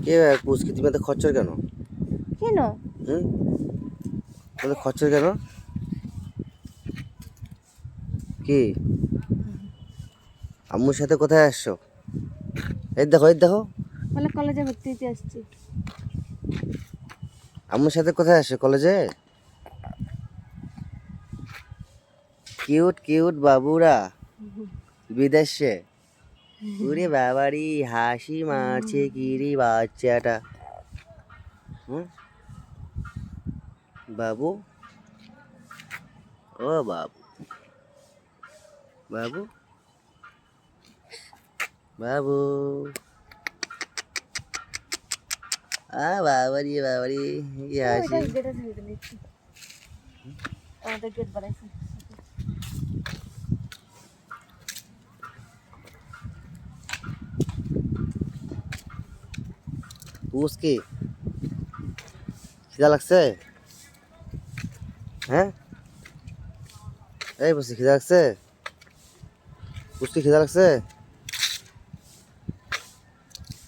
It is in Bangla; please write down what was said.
কে পুচকি তুমি এত খচ্চর কেন? কেন? হুম, এত খচ্চর কেন? কি আম্মুর সাথে কোথায় আসছো? এই দেখো, এই দেখো, বলে কলেজে ভর্তি হতে আসছি। আম্মুর সাথে কোথায় আসছো? কলেজে? কিউট কিউট বাবুরা বিদেশে। ওরে বাবারি হাসি মারছে কি রে বাচ্চাটা। হুম, বাবু, ও বাবু, বাবু, বাবু, বাবারি বাবারি কি হাসি। গেটে ঢুকে নিচ্ছি, আমাদের গেট বানাইছে। পুচকি খিদা লাগছে? হ্যাঁ, এই পুচকি খিদা লাগছে? পুচকি খিদা লাগছে?